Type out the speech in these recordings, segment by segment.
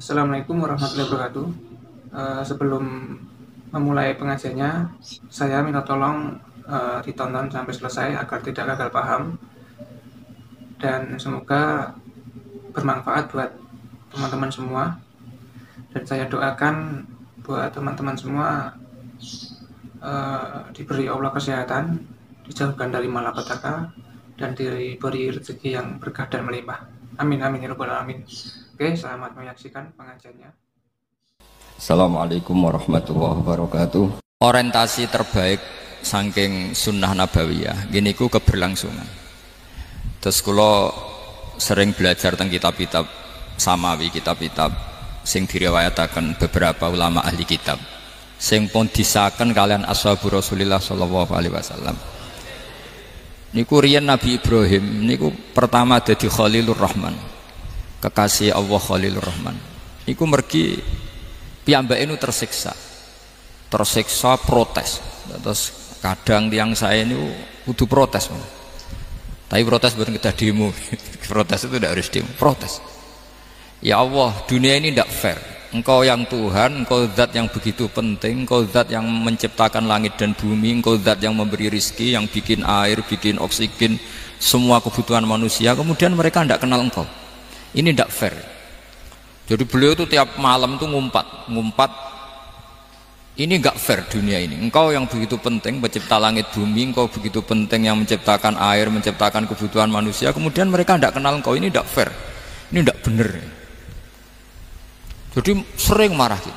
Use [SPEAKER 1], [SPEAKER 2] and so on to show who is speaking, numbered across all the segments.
[SPEAKER 1] Assalamualaikum warahmatullahi wabarakatuh. Sebelum memulai pengajiannya, saya minta tolong ditonton sampai selesai agar tidak gagal paham dan semoga bermanfaat buat teman-teman semua. Dan saya doakan buat teman-teman semua diberi Allah kesehatan, dijauhkan dari malapetaka, dan diberi rezeki yang berkah dan melimpah. Amin amin ya rabbal alamin. Oke, selamat menyaksikan pengajiannya.
[SPEAKER 2] Assalamualaikum warahmatullahi wabarakatuh. Orientasi terbaik saking sunnah nabawiyah gini ku keberlangsungan. Terus kalau sering belajar tentang kitab-kitab samawi, kitab-kitab sing diriwayataken beberapa ulama ahli kitab sing pun disahkan kalian ashabu Rasulillah sallallahu alaihi wasallam. Niku riyen Nabi Ibrahim niku pertama dadi Khalilur Rahman, kekasih Allah Khalilur Rahman. Niku mergi piyambake nu tersiksa protes. Terus kadang tiang saya ini kudu protes, tapi protes bukan kita demo. Protes itu tidak harus demo, protes. Ya Allah, dunia ini tidak fair. Engkau yang Tuhan, Engkau zat yang begitu penting, Engkau zat yang menciptakan langit dan bumi, Engkau zat yang memberi rizki, yang bikin air, bikin oksigen, semua kebutuhan manusia. Kemudian mereka tidak kenal Engkau. Ini tidak fair. Jadi beliau itu tiap malam itu ngumpat. Ini enggak fair dunia ini. Engkau yang begitu penting pencipta langit bumi, Engkau begitu penting yang menciptakan air, menciptakan kebutuhan manusia. Kemudian mereka tidak kenal Engkau. Ini tidak fair. Ini tidak benar. Jadi sering marah gitu.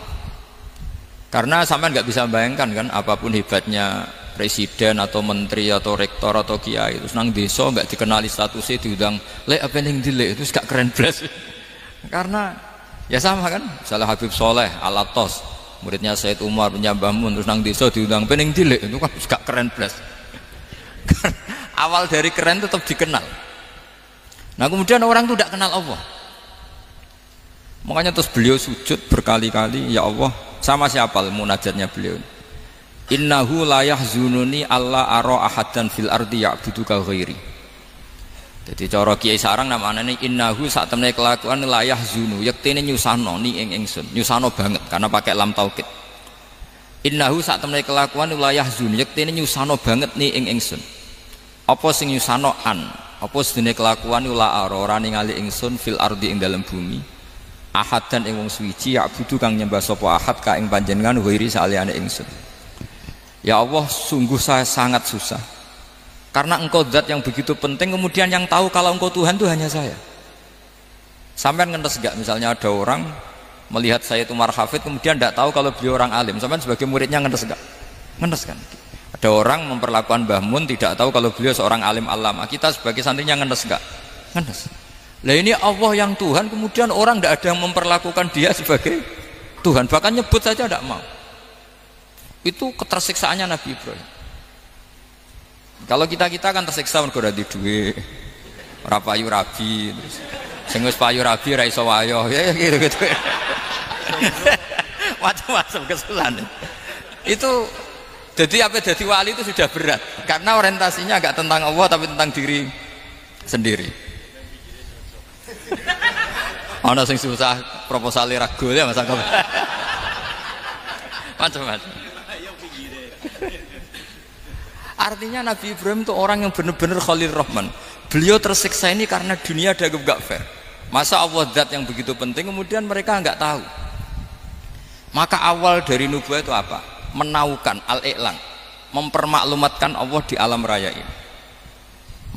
[SPEAKER 2] Karena sampean nggak bisa bayangkan kan, apapun hebatnya presiden atau menteri atau rektor atau kiai itu nang desa nggak dikenali statusnya, diundang lek apa yang dilek itu gak keren belas. Karena ya sama kan, misalnya Habib Soleh Alatos, muridnya Said Umar punya Mbah Mun, terus nang desa diundang pening dilek itu kan gak keren belas. Awal dari keren tetap dikenal. Nah kemudian orang itu tidak kenal Allah. Makanya terus beliau sujud berkali-kali, ya Allah, sama siapa munajatnya beliau? Innahu la yahzununi alla ara ahadan fil ardi ya'buduka ghairi. Jadi cara kiai sarang namanya ini innahu saat temne kelakuan la yahzunu, yektene nyusano ni ing ingsun, nyusano banget karena pakai lam taukid. Innahu saat temne kelakuan la yahzunu, yektene nyusano banget ni ing ingsun. Apa sing nyusano an? Apa sedene kelakuan la ara ora ningali ingsun fil ardi ing dalam bumi. Ahad dan ing wong suwiji ya'budu kang nyembah sapa ahad ka ing panjenengan ghairi saliyane ingsun. Ya Allah, sungguh saya sangat susah karena Engkau zat yang begitu penting, kemudian yang tahu kalau Engkau Tuhan itu hanya saya. Sampean ngenes gak misalnya ada orang melihat saya itu Umar Hafid kemudian tidak tahu kalau beliau orang alim, sampean sebagai muridnya ngenes gak? Ngenes kan? Ada orang memperlakukan Mbah Mun tidak tahu kalau beliau seorang alim alama, kita sebagai santrinya ngenes gak? Ngenes. Lah ini Allah yang Tuhan, kemudian orang tidak ada yang memperlakukan dia sebagai Tuhan, bahkan nyebut saja tidak mau. Itu ketersiksaannya Nabi Ibrahim. Kalau kita kan tersiksa mergo ora duwe, ora payu rabi, terus sing wis payu rabi ra iso wayo, ya gitu. Macam-macam kesulitan. Itu jadi apa, jadi wali itu sudah berat karena orientasinya agak tentang Allah tapi tentang diri sendiri. Ana sing susah proposal ragu ya Mas Angga. Macam-macam. Artinya Nabi Ibrahim itu orang yang benar-benar Khalil Rahman. Beliau tersiksa ini karena dunia dianggap gak fair. Masa Allah zat yang begitu penting kemudian mereka nggak tahu. Maka awal dari nubuah itu apa? Menaukan al-i'lan, mempermaklumatkan Allah di alam raya ini.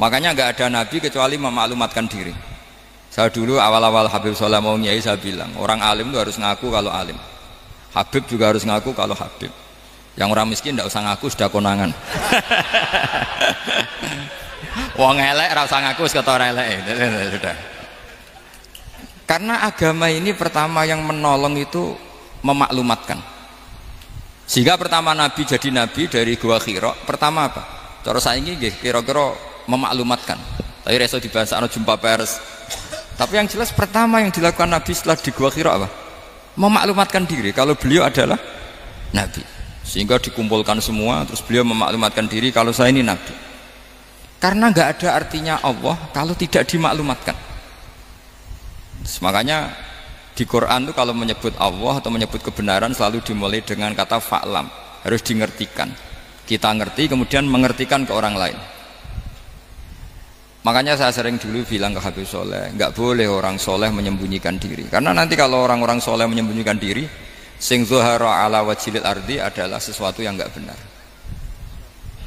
[SPEAKER 2] Makanya nggak ada nabi kecuali memaklumatkan diri. Saya dulu awal-awal Habib Soleh mau nyai saya bilang orang alim itu harus ngaku kalau alim. Habib juga harus ngaku kalau Habib. Yang orang miskin tidak usah ngaku, sudah konangan. Wong elek ora usah ngaku, wis ketok elek. Sudah. Karena agama ini pertama yang menolong itu memaklumatkan. Sehingga pertama Nabi jadi Nabi dari Gua Hira, pertama apa? Cara saiki nggih kira-kira memaklumatkan. Tapi reso dibahasakno jumpa pers. Tapi yang jelas pertama yang dilakukan Nabi setelah di Gua Hira apa? Memaklumatkan diri kalau beliau adalah Nabi. Sehingga dikumpulkan semua, terus beliau memaklumatkan diri kalau saya ini Nabi. Karena nggak ada artinya Allah kalau tidak dimaklumatkan. Terus makanya Di Quran itu kalau menyebut Allah atau menyebut kebenaran selalu dimulai dengan kata fa'lam, harus dingertikan. Kita ngerti kemudian mengertikan ke orang lain. Makanya saya sering dulu bilang ke Habib Soleh, nggak boleh orang soleh menyembunyikan diri. Karena nanti kalau orang-orang soleh menyembunyikan diri, sing zuhara ala wajhil ardi adalah sesuatu yang nggak benar.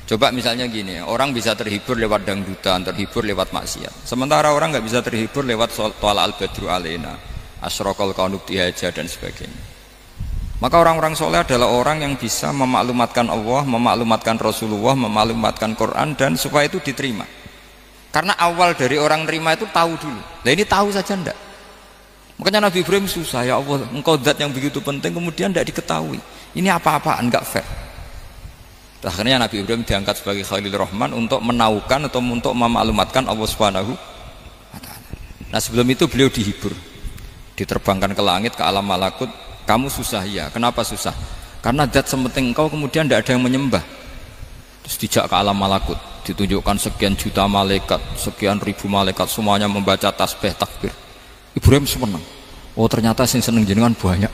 [SPEAKER 2] Coba misalnya gini, orang bisa terhibur lewat dangdutan, terhibur lewat maksiat. Sementara orang nggak bisa terhibur lewat thala al-badru alaina, asyraqal qaunut dihaja dan sebagainya. Maka orang-orang soleh adalah orang yang bisa memaklumatkan Allah, memaklumatkan Rasulullah, memaklumatkan Quran, dan supaya itu diterima. Karena awal dari orang terima itu tahu dulu. Nah ini tahu saja ndak. Makanya Nabi Ibrahim susah, ya Allah, engkau zat yang begitu penting kemudian tidak diketahui. Ini apa-apaan, nggak fair. Akhirnya Nabi Ibrahim diangkat sebagai Khalil Rahman untuk menaukan atau untuk memaklumatkan Allah Subhanahu wa ta'ala. Nah sebelum itu beliau dihibur, diterbangkan ke langit, ke alam malakut. Kamu susah ya, kenapa susah? Karena zat sepenting engkau kemudian tidak ada yang menyembah. Terus dijak ke alam malakut, ditunjukkan sekian juta malaikat, sekian ribu malaikat, semuanya membaca tasbih takbir. Ibrahim senang. Oh ternyata sing seneng jenengan banyak.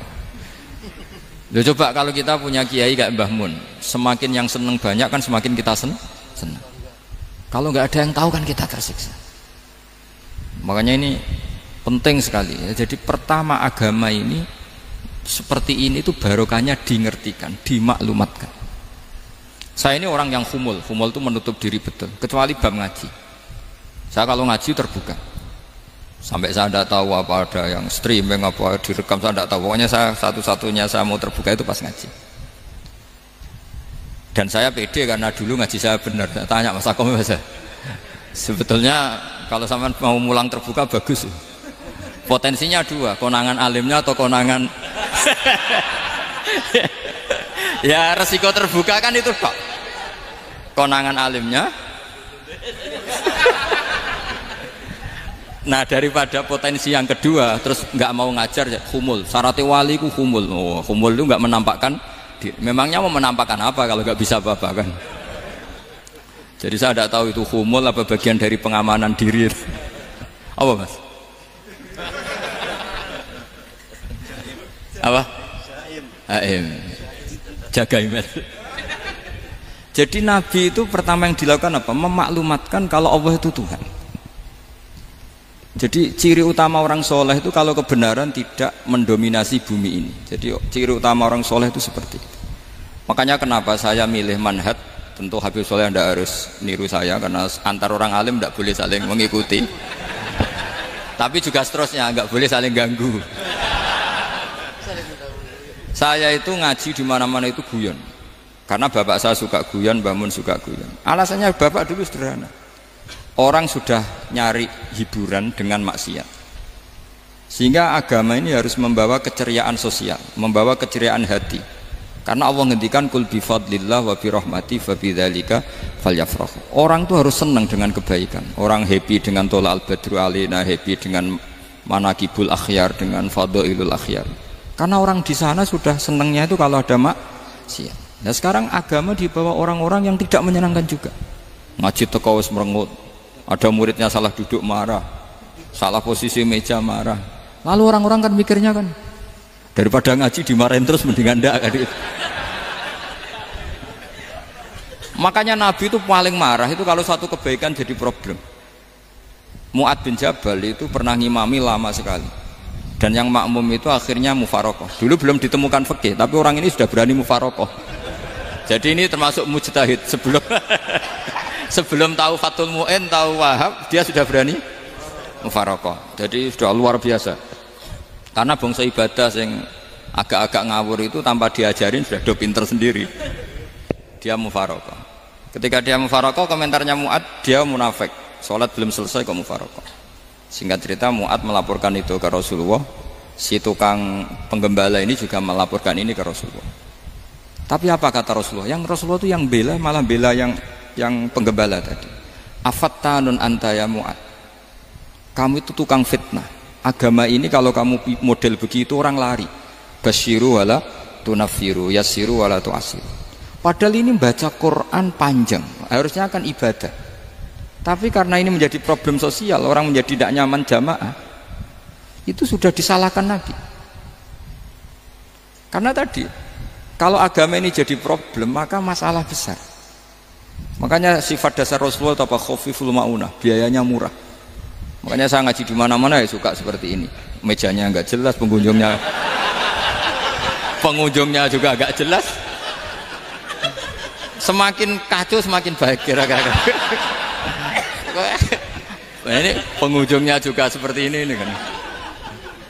[SPEAKER 2] Loh coba kalau kita punya kiai kayak Mbah Mun, semakin yang seneng banyak kan semakin kita seneng. Kalau nggak ada yang tahu kan kita tersiksa. Makanya ini penting sekali ya. Jadi pertama agama ini seperti ini tuh barokahnya dingertikan, dimaklumatkan. Saya ini orang yang humul itu menutup diri betul, kecuali bab ngaji. Saya kalau ngaji terbuka. Sampai saya tidak tahu apa ada yang streaming apa direkam, saya tidak tahu. Pokoknya saya satu-satunya saya mau terbuka itu pas ngaji. Dan saya pede karena dulu ngaji saya benar. Saya tanya Mas Akom, sebetulnya kalau sampean mau mulang terbuka bagus. Potensinya dua, konangan alimnya atau konangan. Ya resiko terbuka kan itu Pak. Konangan alimnya. Nah daripada potensi yang kedua terus nggak mau ngajar ya humul. Syaratnya wali ku humul. Oh, humul itu nggak menampakkan. Memangnya mau menampakkan apa kalau nggak bisa apa-apa kan? Jadi saya tidak tahu itu humul apa bagian dari pengamanan diri. Apa Mas? Apa? Aim. Jaga iman. Jadi Nabi itu pertama yang dilakukan apa? Memaklumatkan kalau Allah itu Tuhan. Jadi ciri utama orang soleh itu kalau kebenaran tidak mendominasi bumi ini. Jadi ciri utama orang soleh itu seperti itu. Makanya kenapa saya milih manhaj. Tentu Habib Soleh tidak harus niru saya karena antar orang alim tidak boleh saling mengikuti. Tapi juga seterusnya nggak boleh saling ganggu. Saya itu ngaji di mana-mana itu guyon. Karena bapak saya suka guyon, Mbah Mun suka guyon. Alasannya bapak dulu sederhana. Orang sudah nyari hiburan dengan maksiat. Sehingga agama ini harus membawa keceriaan sosial, membawa keceriaan hati. Karena Allah ngendikan kul bi fadlillah wa bi rahmati fa bidzalika falyafrahu. Orang tuh harus senang dengan kebaikan. Orang happy dengan thala al-badru alaina, happy dengan manaqibul akhyar, dengan fadhailul akhyar. Karena orang di sana sudah senangnya itu kalau ada maksiat. Nah sekarang agama dibawa orang-orang yang tidak menyenangkan juga. Ngaji teko wis merengut. Ada muridnya salah duduk marah, salah posisi meja marah. Lalu orang-orang kan mikirnya kan, daripada ngaji dimarahin terus mendingan ndak kan. Makanya Nabi itu paling marah itu kalau satu kebaikan jadi problem. Mu'ad bin Jabal itu pernah ngimami lama sekali. Dan yang makmum itu akhirnya mufarokoh. Dulu belum ditemukan fikih, tapi orang ini sudah berani mufarokoh. Jadi ini termasuk mujtahid sebelum tahu Fathul Mu'in, tahu Wahab, dia sudah berani mufarokoh. Jadi sudah luar biasa. Karena bangsa ibadah yang agak-agak ngawur itu tanpa diajarin sudah do pinter sendiri. Dia mufarokoh. Ketika dia mufarokoh, komentarnya Mu'ad, dia munafik. Sholat belum selesai kok mufarokoh. Singkat cerita Mu'ad melaporkan itu ke Rasulullah. Si tukang penggembala ini juga melaporkan ini ke Rasulullah. Tapi apa kata Rasulullah? Yang Rasulullah itu yang bela, malah bela yang penggembala tadi. Afattanun anta ya Mu'ad. Kamu itu tukang fitnah. Agama ini kalau kamu model begitu orang lari. Basyiru wala tunafiru, yassiru wala tu'asiru. Padahal ini baca Quran panjang, harusnya kan ibadah. Tapi karena ini menjadi problem sosial, orang menjadi tidak nyaman jamaah, itu sudah disalahkan Nabi. Karena tadi kalau agama ini jadi problem maka masalah besar. Makanya sifat dasar Rasulullah apa khafiful maunah, biayanya murah. Makanya saya ngaji di mana-mana ya suka seperti ini. Mejanya enggak jelas, pengunjungnya juga agak jelas. Semakin kacau semakin baik kira-kira. Ini pengunjungnya juga seperti ini kan.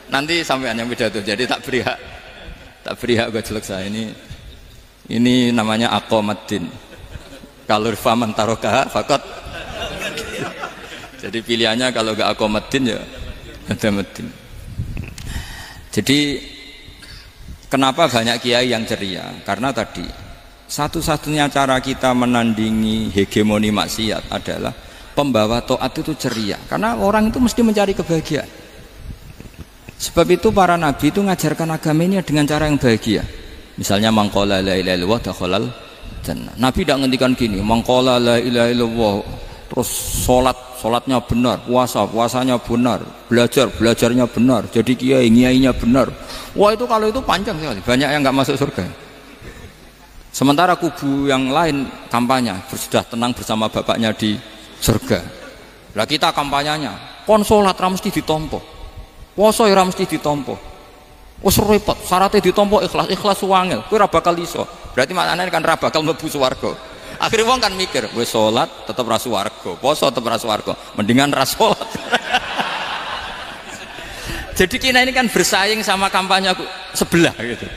[SPEAKER 2] Nanti sampean yang pidato, jadi tak beri hak gue jelek saya ini namanya aqomaddin. Kalau faman taroka fakot. Jadi pilihannya kalau gak aqomaddin ya ada medin. Jadi kenapa banyak kiai yang ceria? Karena tadi satu-satunya cara kita menandingi hegemoni maksiat adalah pembawa taat itu ceria. Karena orang itu mesti mencari kebahagiaan. Sebab itu para nabi itu mengajarkan agama ini dengan cara yang bahagia. Misalnya mangqala la ilaha illallah dakhalal jannah. Nabi tidak ngendikan gini, mangqala la ilaha illallah terus salatnya benar, puasanya benar, belajarnya benar, jadi kiainya benar. Wah itu kalau itu panjang sekali, banyak yang nggak masuk surga. Sementara kubu yang lain kampanye sudah tenang bersama bapaknya di surga. Lah kita kampanyenya, kon salat ra mesti ditampa. Puasa ora mesti ditampa. Wis repot, syaratnya ditampa ikhlas wangel. Kowe ora bakal iso. Berarti maknane kan ora bakal mlebu swarga. Akhire wong kan mikir, wis salat tetep ra swarga, puasa tetep ra swarga, mendingan ra salat. Jadi kita ini kan bersaing sama kampanye sebelah gitu.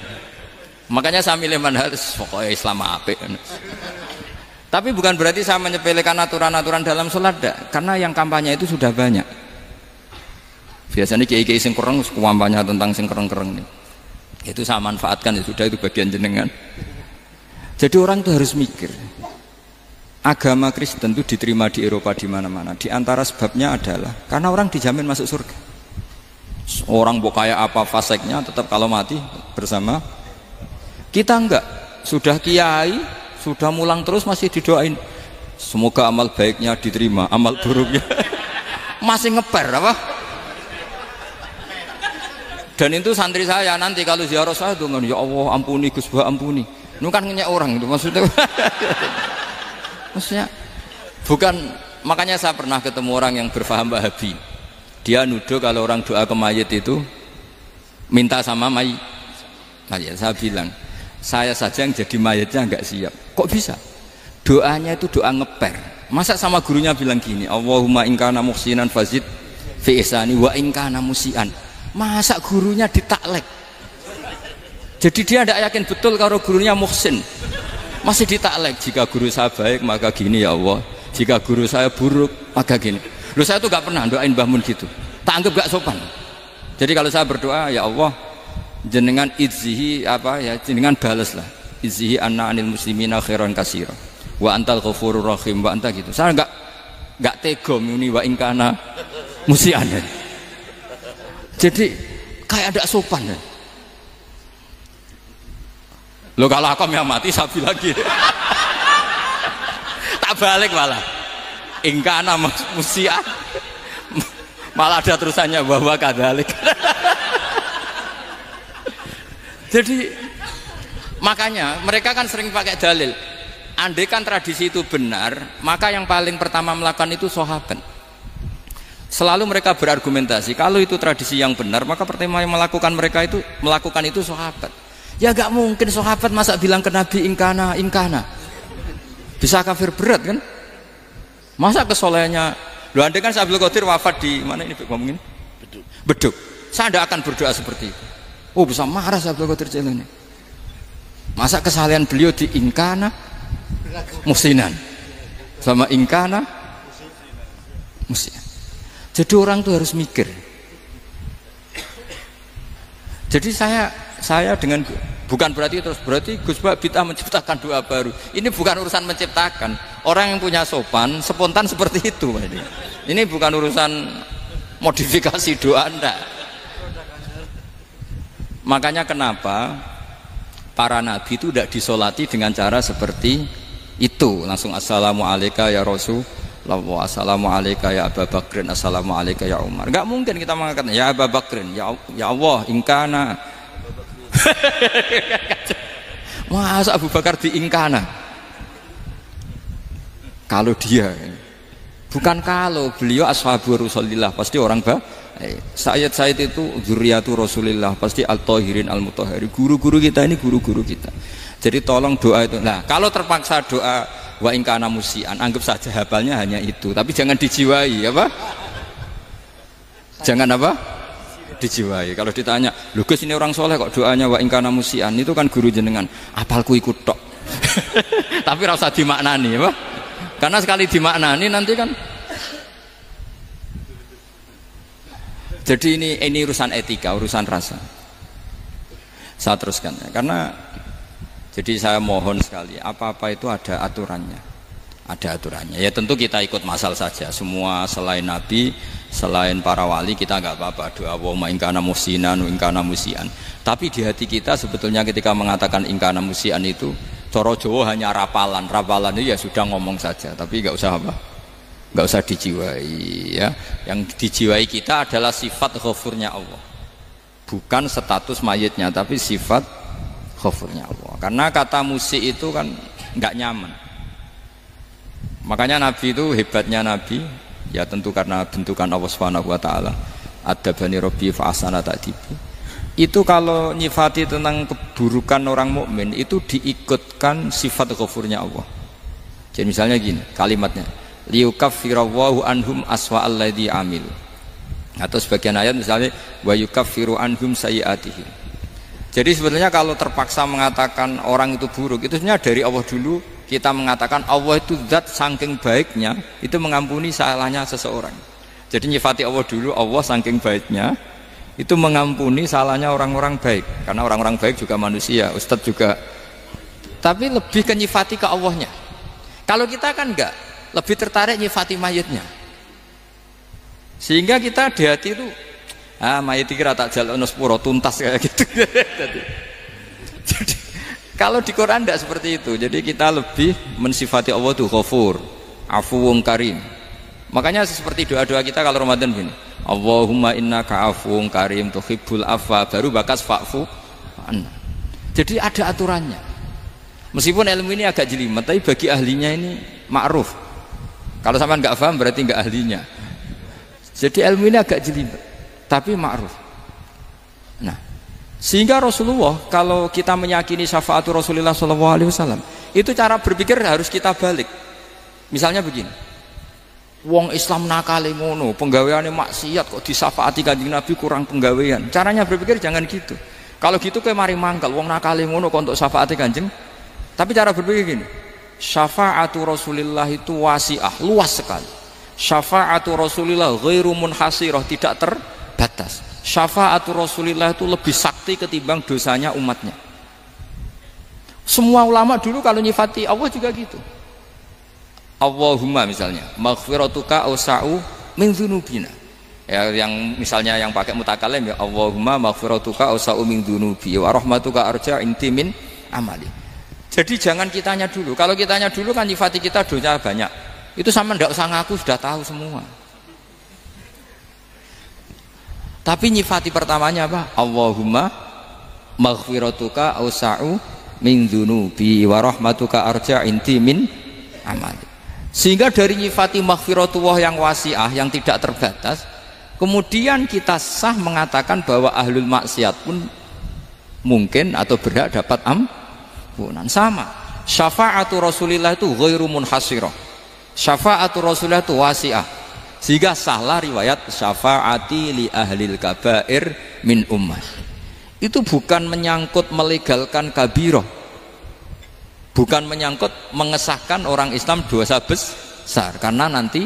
[SPEAKER 2] Makanya saya milih manhaj pokoknya Islam apik. Tapi bukan berarti saya menyepelekan aturan-aturan dalam sholat, karena yang kampanye itu sudah banyak. Biasanya kiai-kiai sing kereng kampanye tentang sing kereng-kereng nih. Itu saya manfaatkan, ya sudah, itu bagian jenengan. Jadi orang itu harus mikir. Agama Kristen itu diterima di Eropa di mana-mana. Di antara sebabnya adalah karena orang dijamin masuk surga. Orang mau kayak apa faseknya tetap kalau mati bersama. Kita enggak, sudah kiai, sudah mulang terus masih didoain. Semoga amal baiknya diterima, amal buruknya masih ngeper apa? Dan itu santri saya nanti kalau ziarah saya tuh ya Allah ampuni Gus Bah ampuni. Ini kan ngenyek orang itu maksudnya. Maksudnya bukan, makanya saya pernah ketemu orang yang berfaham Wahabi. Dia nuduh kalau orang doa ke mayit itu minta sama mayit. Saya bilang, saya saja yang jadi mayitnya enggak siap. Kok bisa? Doanya itu doa ngeper. Masa sama gurunya bilang gini, Allahumma in kana muhsinan fazid fi ihsani wa in kana musian. Masa gurunya ditaklek? Jadi dia tidak yakin betul kalau gurunya muhsin. Masih ditaklek, jika guru saya baik maka gini ya Allah, jika guru saya buruk maka gini. Loh saya tuh gak pernah doain Mbah Mun gitu, tak anggap gak sopan. Jadi kalau saya berdoa ya Allah jenengan izzihi apa ya, jenengan balas lah izzihi anna anil muslimina khairan katsira wa antal ghafurur rahim wa anta gitu. Saya enggak tega muni wa in kana musian. Jadi kayak ada sopan ya. Loh kalau aku yang mati sapi lagi. Tak balik malah in kana musian. Malah ada terusannya bahwa kadalik. Jadi makanya mereka kan sering pakai dalil. Andai kan tradisi itu benar, maka yang paling pertama melakukan itu sahabat. Selalu mereka berargumentasi kalau itu tradisi yang benar, maka pertama yang melakukan itu sahabat. Ya gak mungkin sahabat masa bilang ke Nabi ingkana. Bisa kafir berat kan? Masa kesolehannya? Loh andai kan Abdul Qadir wafat di mana ini ngomongin? Beduk. Saya tidak akan berdoa seperti itu. Oh bisa marah Abdul Qadir Jailani. Masa kesalahan beliau di ingkana musinan sama ingkana musinan. Jadi orang tuh harus mikir. Jadi saya dengan bukan berarti Gus Bah bid'ah menciptakan doa baru. Ini bukan urusan menciptakan. Orang yang punya sopan spontan seperti itu. Ini bukan urusan modifikasi doa enggak. Makanya kenapa para nabi itu tidak disolati dengan cara seperti itu, langsung assalamualaikum ya Rasul. Assalamualaikum ya Abu Bakrin, assalamualaikum ya Umar. Enggak mungkin kita mengatakan ya Abu Bakrin, ya Allah ingkana. Masa Abu Bakar diingkana? Kalau dia, bukan kalau beliau ashabu Rasulillah, pasti orang Sayyid itu zuriyatu Rasulillah, pasti al-tahirin al-mutahhari. Guru-guru kita ini guru-guru kita. Jadi tolong doa itu. Nah, kalau terpaksa doa wa in kana musian, anggap saja hafalnya hanya itu, tapi jangan dijiwai, apa? Jangan apa? Dijiwai. Kalau ditanya, "Lho Gus, ini orang soleh kok doanya wa in kana musian?" Itu kan guru jenengan. Apalku ikut tok. Tapi ora usah dimaknani, apa? Karena sekali dimaknani nanti kan. Jadi ini urusan etika, urusan rasa. Saya teruskan ya. Karena jadi saya mohon sekali, apa-apa itu ada aturannya. Ada aturannya. Ya tentu kita ikut masal saja. Semua selain Nabi, selain para wali kita nggak apa-apa doa wa in kana musinan, in kana musian. Tapi di hati kita sebetulnya ketika mengatakan in kana musian itu coro Jawa hanya rapalan itu ya sudah ngomong saja, tapi nggak usah apa, nggak usah dijiwai ya. Yang dijiwai kita adalah sifat ghafurnya Allah, bukan status mayitnya, tapi sifat ghafurnya Allah. Karena kata musik itu kan nggak nyaman. Makanya Nabi itu hebatnya Nabi, ya tentu karena bentukan Allah Subhanahu Wa Taala. Adabani Robbi fa ahsana ta'dibi. Itu kalau nyifati tentang keburukan orang mukmin itu diikutkan sifat ghafurnya Allah. Jadi misalnya gini kalimatnya, liyukaffirawwahu anhum aswa alladzi amil. Atau sebagian ayat misalnya wa yukaffiru anhum sayiatihim. Jadi sebetulnya kalau terpaksa mengatakan orang itu buruk, itu sebenarnya dari Allah dulu kita mengatakan Allah itu zat saking baiknya itu mengampuni salahnya seseorang. Jadi nyifati Allah dulu, Allah saking baiknya itu mengampuni salahnya orang-orang baik, karena orang-orang baik juga manusia, Ustadz juga, tapi lebih ke nyifati ke Allahnya. Kalau kita kan enggak, lebih tertarik nyifati mayitnya, sehingga kita di hati itu mayit kira tak jalono sepuro tuntas kayak gitu. Jadi kalau di Quran enggak seperti itu. Jadi kita lebih mensifati Allah itu Ghafur, Afuwun Karim. Makanya seperti doa-doa kita kalau Ramadan gini, Allahumma innaka afuwun karim tuhibbul afwa, baru bakas fa'fu anna. Jadi ada aturannya. Meskipun ilmu ini agak jelimet, tapi bagi ahlinya ini ma'ruf. Kalau sampean nggak paham berarti nggak ahlinya. Jadi ilmu ini agak jelimet, tapi ma'ruf. Nah, sehingga Rasulullah kalau kita meyakini syafaatu Rasulullah SAW, itu cara berpikir harus kita balik. Misalnya begini. Wong Islam nakale ngono, penggaweane maksiat kok disafaati Kanjeng Nabi kurang penggawean. Caranya berpikir jangan gitu. Kalau gitu kowe mari mangkel, wong nakale ngono kok untuk syafaati Kanjeng. Tapi cara berpikir gini. Syafaatu Rasulillah itu wasi'ah, luas sekali. Syafaatu Rasulillah ghairu munhasirah, tidak terbatas. Syafaatu Rasulillah itu lebih sakti ketimbang dosanya umatnya. Semua ulama dulu kalau nyifati Allah juga gitu. Allahumma misalnya maghfiratuka awsa'u min dzunubina. Ya, yang misalnya yang pakai mutakalim ya Allahumma maghfiratuka awsa'u min dzunubi wa rahmatuka arja inti min amali. Jadi jangan kitanya dulu. Kalau kitanya dulu kan nyifati kita dosa banyak. Itu sama ndak usah ngaku sudah tahu semua. Tapi nyifati pertamanya apa? Allahumma maghfiratuka awsa'u min dzunubi wa rahmatuka arja inti min amali. Sehingga dari nyifati maghfiratullah yang wasi'ah, yang tidak terbatas, kemudian kita sah mengatakan bahwa ahlul maksiat pun mungkin atau berhak dapat ampunan. Sama, syafaatu Rasulillah itu ghairu munhasirah, syafaatu Rasulillah itu wasi'ah, sehingga sahlah riwayat syafaati li ahlil kabair min ummah. Itu bukan menyangkut melegalkan kabirah, bukan menyangkut mengesahkan orang Islam dosa besar, karena nanti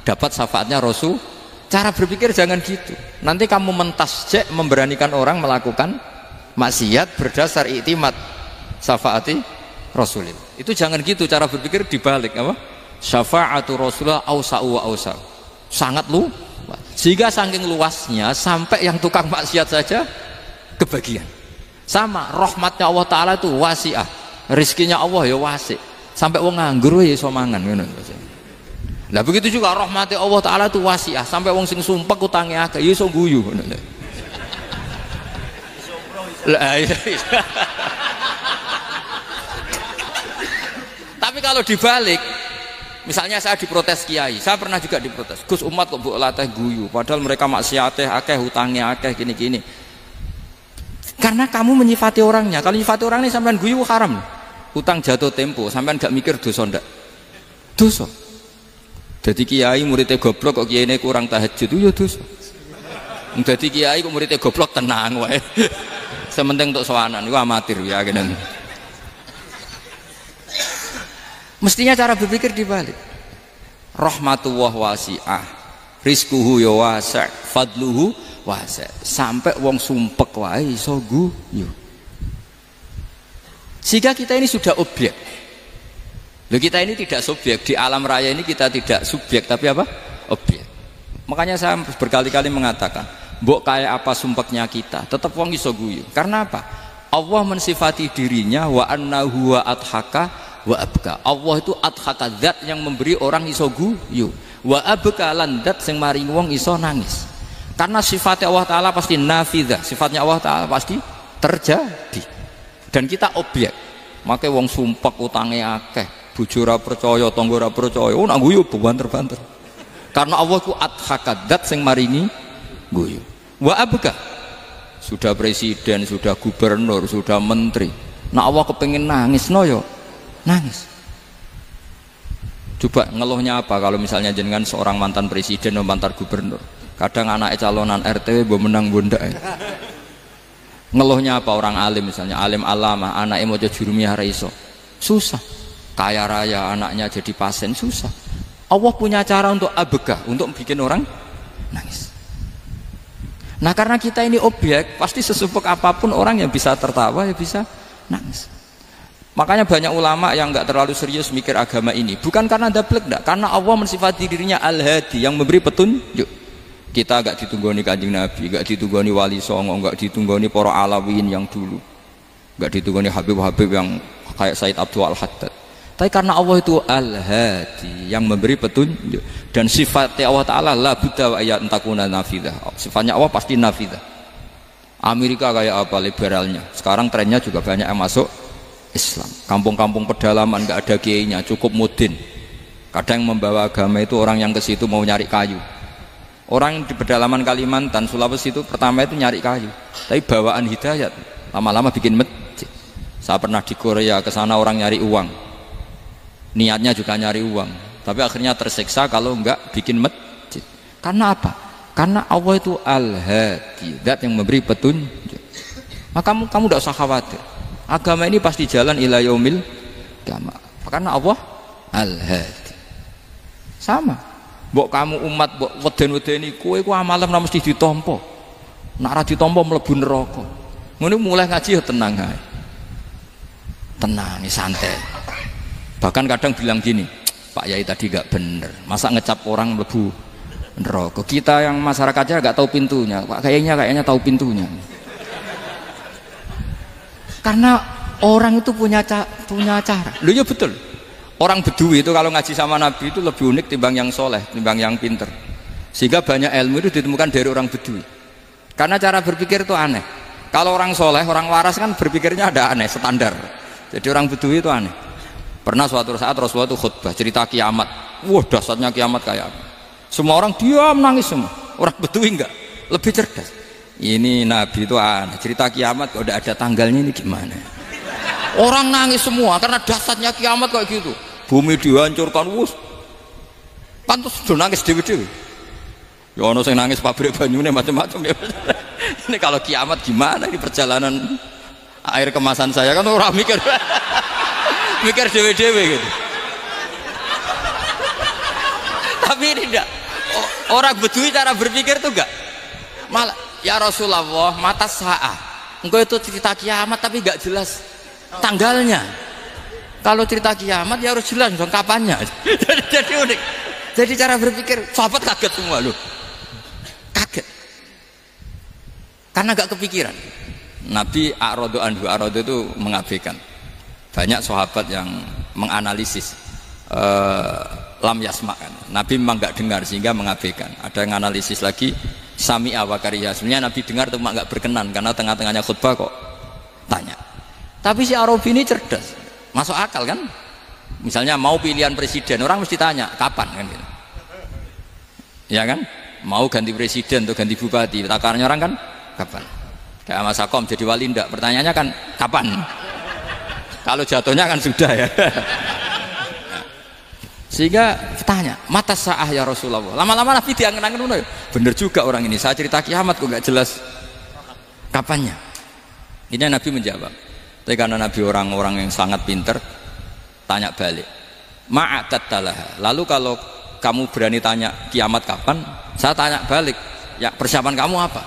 [SPEAKER 2] dapat syafaatnya Rasul. Cara berpikir jangan gitu. Nanti kamu mentasjek memberanikan orang melakukan maksiat berdasar iktimat syafaati Rasulillah. Itu jangan gitu cara berpikir, dibalik apa? Syafaatu Rasulullah ausa'u wa ausa'u. Sangat luas. Sehingga saking luasnya sampai yang tukang maksiat saja kebagian. Sama rahmatnya Allah Ta'ala itu wasi'ah. Rizkinya Allah ya wasi, sampai wong nganggur ya iso mangan ngono. Lah begitu juga rahmati Allah Taala itu wasiah, sampai wong sing sumpek utange akeh ya iso guyu ngono. Iya. Tapi kalau dibalik, misalnya saya diprotes kiai, saya pernah juga diprotes. Gus, umat kok mbok latih guyu, padahal mereka maksiate akeh, hutangnya akeh, gini-gini. Karena kamu menyifati orangnya. Kalau menyifati orang ini sampean guyu haram. Utang jatuh tempo, sampean gak mikir dosa ndak? Dosa. Jadi kiai muridnya goblok kok kiai ini kurang tahajud, ya dosa. Jadi kiai kok muridnya goblok tenang wae. Sementing untuk sowanan, itu amatir ya gini. Mestinya cara berpikir dibalik. Rahmatullah wasi'ah, rizquhu ya wasi', fadluhu wasi'. Sampai wong sumpek wae iso guyu. Sehingga kita ini sudah objek. Loh, kita ini tidak subjek di alam raya ini, kita tidak subjek tapi apa? Objek. Makanya saya berkali-kali mengatakan, mbok kayak apa sumpeknya kita, tetap wong iso guyu. Karena apa? Allah mensifati dirinya wa annahu wa adhaka wa abka. Allah itu adhaka, zat yang memberi orang iso guyu. Wa abka lan zat sing maringi wong iso nangis. Karena sifatnya Allah Ta'ala pasti nafidzah, sifatnya Allah Ta'ala pasti terjadi. Dan kita objek. Makanya wong sumpek utange akeh, bojo ora percaya, tangga ora percaya, nak guyu banter-banter. Karena Allah ku adhaka, zat sing maringi guyu. Wa abka, sudah presiden, sudah gubernur, sudah menteri, nak Allah kepengen nangis no yo nangis. Coba ngeluhnya apa kalau misalnya jenengan seorang mantan presiden atau mantan gubernur, kadang anaknya calonan RT mbok menang bondak. Ngeluhnya apa orang alim, misalnya alim alama, anaknya mau jadi jurumiyah ra iso, susah. Kaya raya anaknya jadi pasien, susah. Allah punya cara untuk abegah, untuk bikin orang nangis. Nah karena kita ini objek, pasti sesupek apapun orang yang bisa tertawa ya bisa nangis. Makanya banyak ulama yang nggak terlalu serius mikir agama ini, bukan karena dablek, enggak, karena Allah mensifati dirinya Al-Hadi, yang memberi petunjuk. Kita gak ditunggoni Kanjeng Nabi, gak ditunggoni Wali Songo, gak ditunggoni para alawin yang dulu, gak ditunggoni Habib-Habib yang kayak Said Abdul Al-Haddad. Tapi karena Allah itu Al-Hadi, yang memberi petunjuk, dan sifatnya Allah Ta'ala la budda wa ayat entakuna nafidah. Sifatnya Allah pasti nafidah. Amerika kayak apa liberalnya, sekarang trennya juga banyak yang masuk Islam. Kampung-kampung pedalaman gak ada kiainya, cukup mudin. Kadang yang membawa agama itu orang yang ke situ mau nyari kayu. Orang di pedalaman Kalimantan, Sulawesi itu pertama itu nyari kayu, tapi bawaan hidayat, lama-lama bikin masjid. Saya pernah di Korea, ke sana orang nyari uang, niatnya juga nyari uang, tapi akhirnya tersiksa kalau enggak bikin masjid. Karena apa? Karena Allah itu Al-Hadi, zat yang memberi petunjuk. Maka kamu tidak usah khawatir, agama ini pasti jalan ila yaumil qiyamah, karena Allah Al-Hadi. Sama. Mbok kamu umat mbok weden-wedeni kowe ku amalan ora mesti ditampa. Nek ora ditampa mlebu neraka. Ngono mulai ngaji ya tenang ae. Tenang, santai. Bahkan kadang bilang gini, Pak Yai tadi gak bener. Masa ngecap orang mlebu neraka. Kita yang masyarakatnya gak tahu pintunya. Pak kayaknya tahu pintunya. Karena orang itu punya cara. Lho ya betul. Orang Bedui itu kalau ngaji sama Nabi itu lebih unik timbang yang soleh, timbang yang pinter. Sehingga banyak ilmu itu ditemukan dari orang Bedui. Karena cara berpikir itu aneh. Kalau orang soleh, orang waras kan berpikirnya ada aneh, standar. Jadi orang Bedui itu aneh. Pernah suatu saat Rasulullah itu khutbah cerita kiamat. Wah, dahsyatnya kiamat kayak apa? Semua orang diam nangis semua. Orang Bedui enggak, lebih cerdas. Ini Nabi itu aneh, cerita kiamat kok udah ada tanggalnya, ini gimana? Orang nangis semua karena dahsyatnya kiamat kayak gitu. Bumi dihancurkan, wus. Pantas sudah nangis dewi-dewi. Ya ono sing nangis pabrik banyune macam-macam ya. Ini kalau kiamat gimana ini perjalanan air kemasan saya kan orang mikir mikir dewi-dewi gitu. Tapi ini enggak. Orang Bedui cara berpikir tuh enggak. Malah ya Rasulullah, mata saah. Engkau itu cerita kiamat tapi enggak jelas tanggalnya. Kalau cerita kiamat ya harus jelas dong kapannya. Jadi unik. Jadi cara berpikir sahabat kaget semua loh. Kaget. Karena gak kepikiran. Nabi a'radu anhu, a'radu itu mengabaikan. Banyak sahabat yang menganalisis lam yasma'kan. Nabi memang gak dengar sehingga mengabaikan. Ada yang analisis lagi sami'a wa kariha. Sebenarnya Nabi dengar itu memang gak berkenan karena tengah-tengahnya khutbah kok tanya. Tapi si Arabi ini cerdas, masuk akal kan? Misalnya mau pilihan presiden, orang mesti tanya kapan kan gitu. Ya kan? Mau ganti presiden atau ganti bupati, takarannya orang kan kapan? Kayak Mas Akom jadi wali ndak? Pertanyaannya kan kapan? Kalau jatuhnya kan sudah ya. Sehingga tanya, mata sa'ah ya Rasulullah. Lama-lama Nabi diangen-angen, bener juga orang ini. Saya cerita kiamat kok nggak jelas kapannya. Ini Nabi menjawab. Tapi karena Nabi orang-orang yang sangat pinter, tanya balik. Ma'atattalaha. Lalu kalau kamu berani tanya kiamat kapan, saya tanya balik. Ya persiapan kamu apa?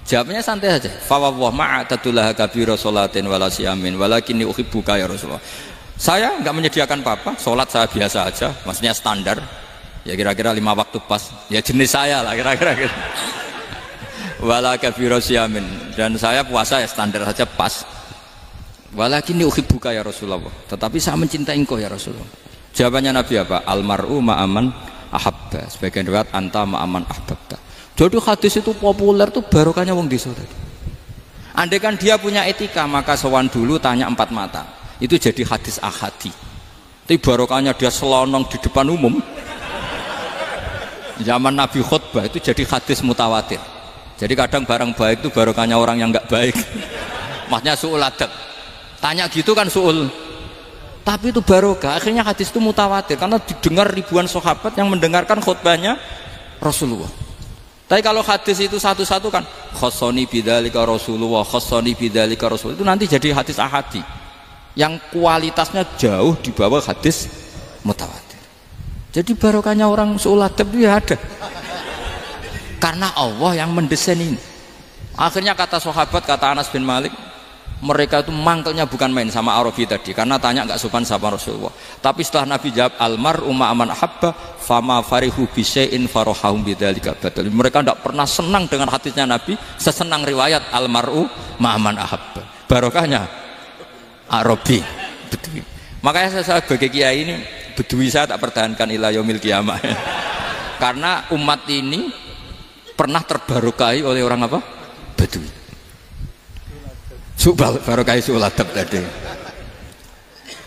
[SPEAKER 2] Jawabnya santai saja. Fa wallah ma'atattalaha kabira sholatin wala siyamin walakinni uhibbuka ya Rasulullah. Saya nggak menyediakan apa-apa, sholat saya biasa aja, maksudnya standar, ya kira-kira 5 waktu pas, ya jenis saya lah kira-kira gitu. Wala kabira siyamin, dan saya puasa ya standar saja pas. Walakinni uhibbuka ya Rasulullah, tetapi saya mencintai engkau ya Rasulullah. Jawabannya Nabi apa? Almar'u ma'aman ahabba, sebagian riwayat anta ma'aman ahbabta. Jadi hadis itu populer tuh barokahnya wong desa tadi. Andai kan dia punya etika, maka sowan dulu tanya 4 mata. Itu jadi hadis ahadi. Tapi barokahnya dia selonong di depan umum. Zaman Nabi khutbah itu jadi hadis mutawatir. Jadi kadang barang baik itu barokahnya orang yang nggak baik. Maksudnya su'ul adab. Tanya gitu kan su'ul. Tapi itu barokah. Akhirnya hadis itu mutawatir karena didengar ribuan sahabat yang mendengarkan khutbahnya Rasulullah. Tapi kalau hadis itu satu-satu kan khossoni bidzalika Rasulullah, khossoni bidzalika Rasulullah, itu nanti jadi hadis ahadi yang kualitasnya jauh di bawah hadis mutawatir. Jadi barokahnya orang su'ul adab itu ya ada. Karena Allah yang mendesain ini. Akhirnya kata sahabat, kata Anas bin Malik, mereka itu mangkelnya bukan main sama Arabi tadi, karena tanya nggak sopan sama Rasulullah. Tapi setelah Nabi jawab almar'u ma'aman ahabba fama farihu bisyai'in farahahum bidzalika badal. Mereka tidak pernah senang dengan hadisnya Nabi sesenang riwayat almar'u ma'aman ahabba. Barokahnya Arabi, Bedui. Makanya saya sebagai kiai ini Bedui saya tak pertahankan ila yaumil qiyamah. Karena umat ini pernah terbarokai oleh orang apa? Bedui. Barokai su'ul adab tadi.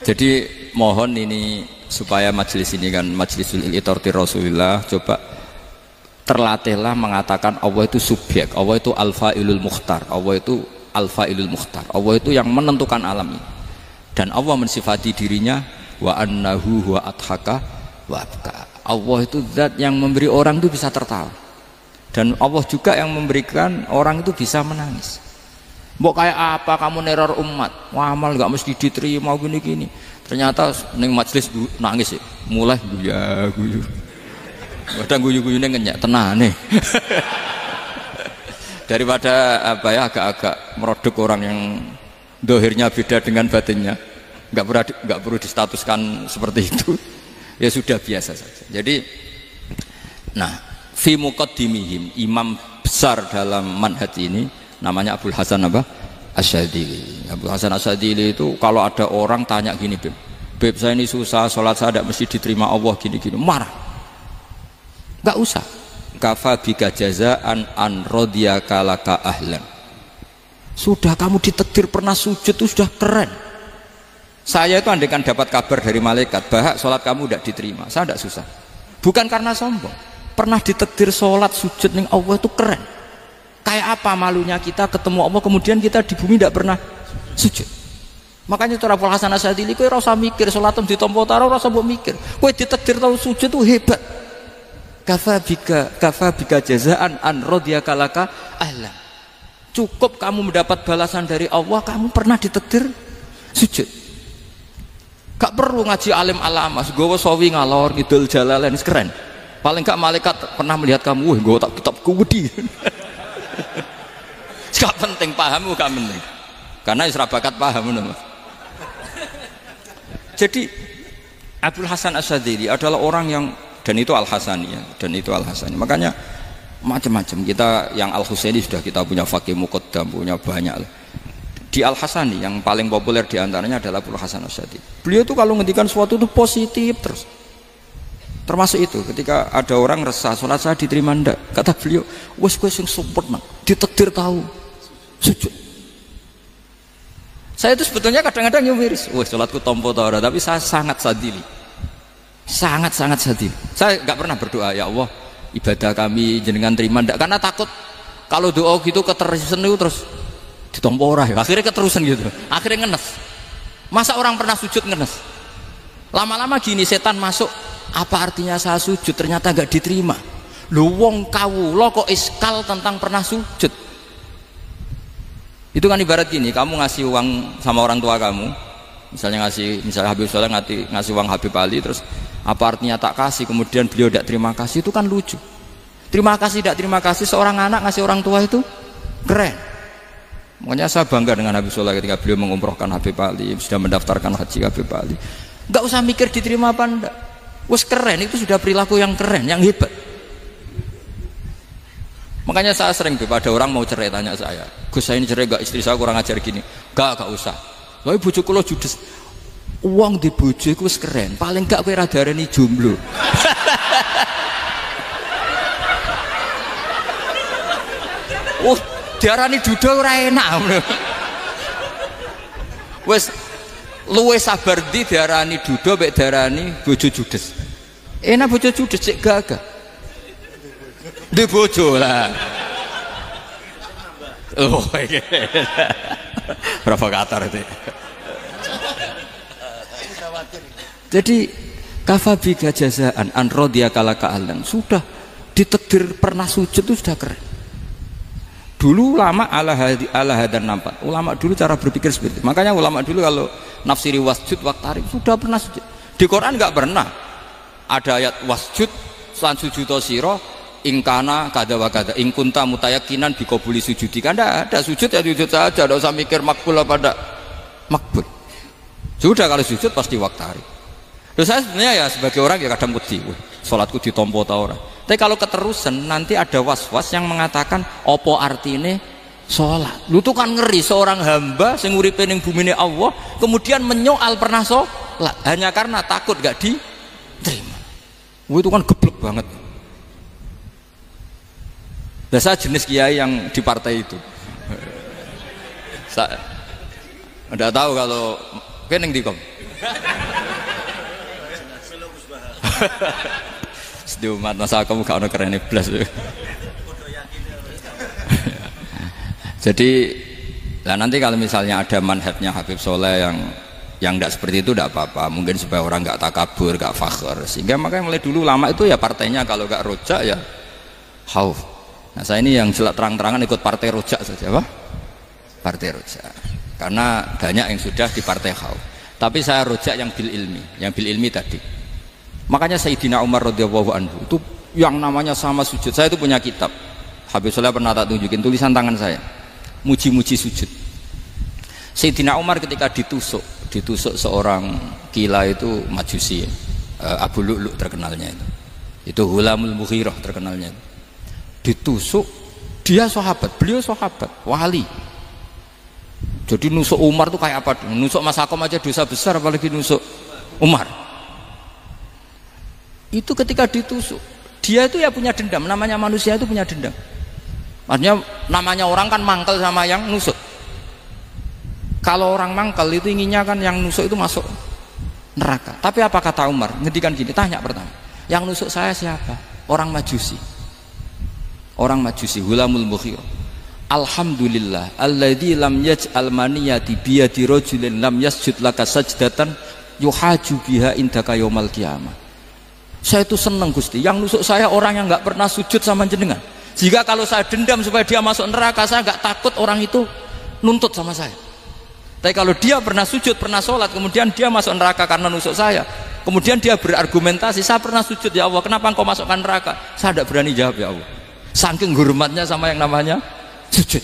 [SPEAKER 2] Jadi mohon ini supaya majelis ini kan majlisul iltorti Rasulullah, coba terlatihlah mengatakan Allah itu subjek, Allah itu al-fa'ilul mukhtar, Allah itu al-fa'ilul mukhtar, Allah itu yang menentukan alam ini. Dan Allah mensifati dirinya wa annahu huwa adhaka wa abka. Allah itu zat yang memberi orang itu bisa tertawa, dan Allah juga yang memberikan orang itu bisa menangis. Mbok kayak apa kamu neror umat, wah amal gak mesti diterima gini-gini, ternyata neng majelis nangis ya, mulai guyu kadang guyu-guyunya ngenyak tenane. Daripada apa ya, agak-agak merodok orang yang dohirnya beda dengan batinnya, nggak perlu distatuskan seperti itu. Ya sudah biasa saja. Jadi nah fi muqaddimihim, imam besar dalam manhaj ini namanya Abul Hasan apa? Asyadzili. Abul Hasan Asyadzili itu kalau ada orang tanya gini, Beb saya ini susah, sholat saya tidak mesti diterima Allah gini-gini, marah. Nggak usah. Kafa bika jazaan an radiyaka laka ahlan. Sudah kamu ditakdir pernah sujud itu sudah keren. Saya itu andaikan dapat kabar dari malaikat bahwa sholat kamu tidak diterima, saya tidak susah. Bukan karena sombong. Pernah ditakdir sholat sujud ning Allah itu keren. Kayak apa malunya kita ketemu Allah kemudian kita di bumi tidak pernah sujud. Makanya cara Abul Hasan Asyadzili kowe ora usah mikir salatem ditampa ora usah mbok mikir. Kowe ditakdir tau sujud itu hebat. Kafa bika jazaan an radiyaka laka ahlan. Cukup kamu mendapat balasan dari Allah, kamu pernah ditakdir sujud. Gak perlu ngaji alim alamas, gowo sawi ngalor ngidul jalalain keren. Paling gak malaikat pernah melihat kamu, wah gowo tak kitab kuwedi. Gak penting pahammu, gak penting. Karena isra bakat paham ngono. Jadi Abul Hasan Asyadzili adalah orang yang, dan itu Al-Hasani ya, dan itu Al-Hasani. Makanya macam-macam kita yang Al-Husaini sudah kita punya Faqih Muqaddam, punya banyak. Di Al-Hasani yang paling populer diantaranya adalah Abul Hasan Asyadzili. Beliau itu kalau ngendikan sesuatu itu positif terus. Termasuk itu ketika ada orang resah sholat saya diterima ndak, kata beliau wes sing sempurna ditakdir tahu sujud. Saya itu sebetulnya kadang-kadang miris, wah sholatku tompo ora, tapi saya sangat sadili, sangat sadili. Saya nggak pernah berdoa ya Allah ibadah kami jenengan terima ndak, karena takut kalau doa gitu keterusan itu terus ditompo ora ya, akhirnya keterusan gitu, akhirnya ngenes. Masa orang pernah sujud ngenes? Lama-lama gini setan masuk, apa artinya saya sujud ternyata nggak diterima. Lu wong kawula kok iskal tentang pernah sujud. Itu kan ibarat gini, kamu ngasih uang sama orang tua kamu, misalnya Habib Soleh ngasih uang Habib Ali, terus apa artinya tak kasih, kemudian beliau tidak terima kasih, itu kan lucu. Terima kasih tidak terima kasih, seorang anak ngasih orang tua itu keren. Makanya saya bangga dengan Habib Soleh ketika beliau mengumrohkan Habib Ali, sudah mendaftarkan haji Habib Ali. Nggak usah mikir diterima apa enggak, wes keren, itu sudah perilaku yang keren, yang hebat. Makanya saya sering ada orang mau cerai tanya saya, Gus saya ini cerai gak, istri saya kurang ajar gini. Gak usah. Tapi bojo kula judes. Uang di bojo iku wis keren, paling gak kowe ra darani jomblo. Oh, diarani duda ora enak. Wis luwe sabar ndi diarani duda mek diarani bojo judes. Enak bojo judes cek gagah. Di bojo lah. Oh, provokator itu. Jadi kafabiga jazaan an radhiya kalaka alan, sudah ditakdir pernah sujud itu sudah keren. Dulu ulama ala hadan nampak. Ulama dulu cara berpikir seperti itu. Makanya ulama dulu kalau nafsiri wasjud waqtarib sudah pernah sujud. Di Quran enggak pernah ada ayat wasjud lan sujudo sira ingkana kada wa kada ingkunta mutayakinan bikobuli sujudi, kan ada sujud ya sujud saja, tidak usah mikir makbul apa tidak makbul. Sudah kalau sujud pasti waktari. Terus saya sebenarnya ya sebagai orang ya kadang wedi, sholatku ditompo ta ora. Tapi kalau keterusan nanti ada was-was yang mengatakan opo artine sholat. Lu tuh kan ngeri seorang hamba sing uripe ning bumine Allah kemudian menyoal pernah sholat hanya karena takut gak diterima. Itu kan geblek banget. Dan saya jenis kiai yang di partai itu. Saya tidak tahu kalau keneng dikom. Sedih umat masa kamu gak ada keren iblis. Jadi, nah nanti kalau misalnya ada manhajnya Habib Soleh yang tidak seperti itu tidak apa-apa. Mungkin supaya orang nggak takabur, nggak fakhr. Sehingga makanya mulai dulu lama itu ya partainya kalau nggak rojak ya khauf. Nah saya ini yang terang-terangan ikut partai rojak saja, apa? Partai rojak. Karena banyak yang sudah di partai khauf. Tapi saya rojak yang bil ilmi tadi. Makanya Sayyidina Umar radhiyallahu anhu itu yang namanya sama sujud. Saya itu punya kitab. Habib Soleh pernah tak tunjukin tulisan tangan saya. Muji-muji sujud. Sayyidina Umar ketika ditusuk seorang kila itu Majusi, Abu Lu'lu' terkenalnya itu. Itu Hulamul Mughirah terkenalnya itu. Ditusuk, dia sahabat, beliau sahabat, wali. Jadi nusuk Umar tuh kayak apa? Nusuk Mas Hakom aja dosa besar, apalagi nusuk Umar. Itu ketika ditusuk, dia itu ya punya dendam. Namanya manusia itu punya dendam. Maksudnya namanya orang kan mangkel sama yang nusuk. Kalau orang mangkel itu inginnya kan yang nusuk itu masuk neraka. Tapi apa kata Umar? Ngendikan gini, tanya pertama, yang nusuk saya siapa? Orang Majusi. Orang Majusi, Hulamul Mughirah. Alhamdulillah alladzi lam yaj'al maniyati biyadi rajulin lam yasjud laka sajdatan yuhaju biha indaka yaumal qiyamah. Saya itu senang Gusti, yang nusuk saya orang yang nggak pernah sujud sama jenengan. Jika kalau saya dendam supaya dia masuk neraka, saya nggak takut orang itu nuntut sama saya. Tapi kalau dia pernah sujud, pernah sholat, kemudian dia masuk neraka karena nusuk saya, kemudian dia berargumentasi, saya pernah sujud ya Allah, kenapa engkau masukkan neraka? Saya tidak berani jawab ya Allah. Saking hormatnya sama yang namanya sujud.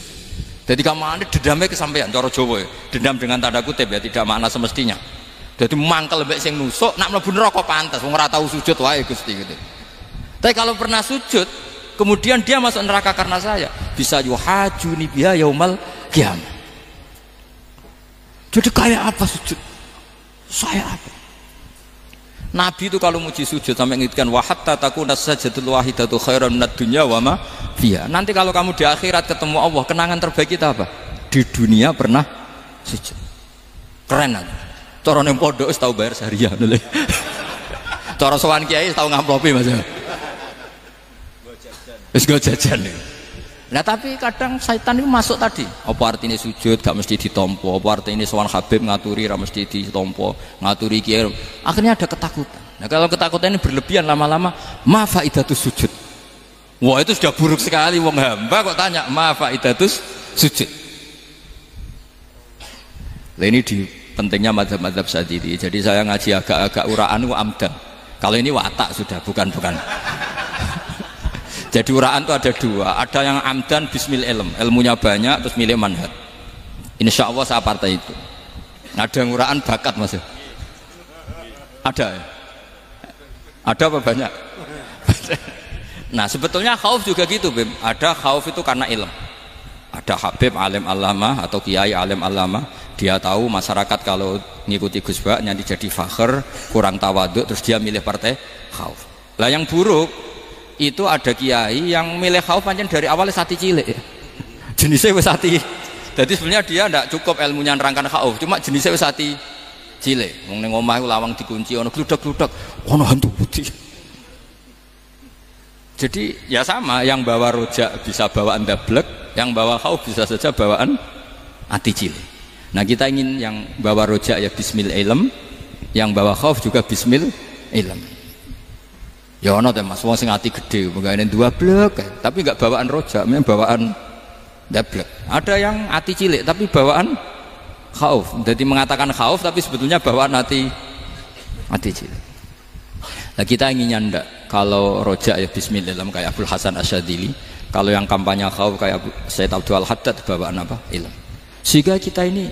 [SPEAKER 2] Jadi kamu dendamnya kesampaian cara Jawa ya. Dendam dengan tanda kutip ya, tidak makna semestinya. Jadi mangkel mbek sing nusuk nak mlebu neraka pantas wong ora tau sujud wae Gusti gitu. Tapi kalau pernah sujud kemudian dia masuk neraka karena saya, bisa yuhajuni biha yaumal qiyamah. Jadi kayak apa sujud? Saya apa? Nabi itu kalau muji sujud sampai ngingatkan wa hatta takuna sajdatul wahidatu khairan minad dunya wa ma fiha. Nanti kalau kamu di akhirat ketemu Allah, kenangan terbaik kita apa? Di dunia pernah sujud. Keren aja. Cara ning pondok wis tau bayar seharian lho. Cara sowan kiai tau ngamplopi Mas. Wis go jajan. Nah tapi kadang syaitan itu masuk tadi. Apa artinya sujud gak mesti ditompo, apa artinya sowan Habib ngaturi ra mesti ditompo, ngaturi kiai. Akhirnya ada ketakutan. Nah kalau ketakutan ini berlebihan lama-lama, ma faidatus sujud. Wah itu sudah buruk sekali wong hamba kok tanya ma faidatus sujud. Lah ini di pentingnya mazhab-mazhab Syadzili. Jadi saya ngaji agak-agak uraan wa amdan. Kalau ini watak sudah bukan. Jadi uraan itu ada dua, ada yang amdan bismil ilm, ilmunya banyak terus milih manhaj. Insya Allah saya partai itu. Ada yang uraan bakat Mas. Ada ya? Ada apa banyak? Nah sebetulnya khauf juga gitu Bim. Ada khauf itu karena ilm. Ada Habib alim alama atau kiai alim alama, dia tahu masyarakat kalau ngikuti Gus Bak nanti jadi fakhr, kurang tawaduk, terus dia milih partai khauf. Lah yang buruk itu ada kiai yang milih khauf pancen dari awalnya sati cilik ya. Jenisnya wis sati. Jadi sebenarnya dia ndak cukup ilmunya nerangkan khauf, cuma jenisnya wis sati cilik. Wong ning omah lawang dikunci ono gludak-gludak, ono hantu putih. Jadi ya sama, yang bawa rojak bisa bawaan dablek, yang bawa khauf bisa saja bawaan ati cilik. Nah kita ingin yang bawa rojak ya bismil ilm, yang bawa khauf juga bismil ilm. Ya ono teh Mas, wong sing ati gede, pegawene dua blek, tapi enggak bawaan rojak, memang bawaan dablek. Ada yang ati cilik tapi bawaan khauf. Jadi mengatakan khauf tapi sebetulnya bawaan ati cilik. Nah kita inginnya ndak, kalau rojak ya bismillah kayak Abdul Hasan Asyadzili, kalau yang kampanye khauf kayak Sayyid Abdul Haddad bawaan apa? Ilm. Sehingga kita ini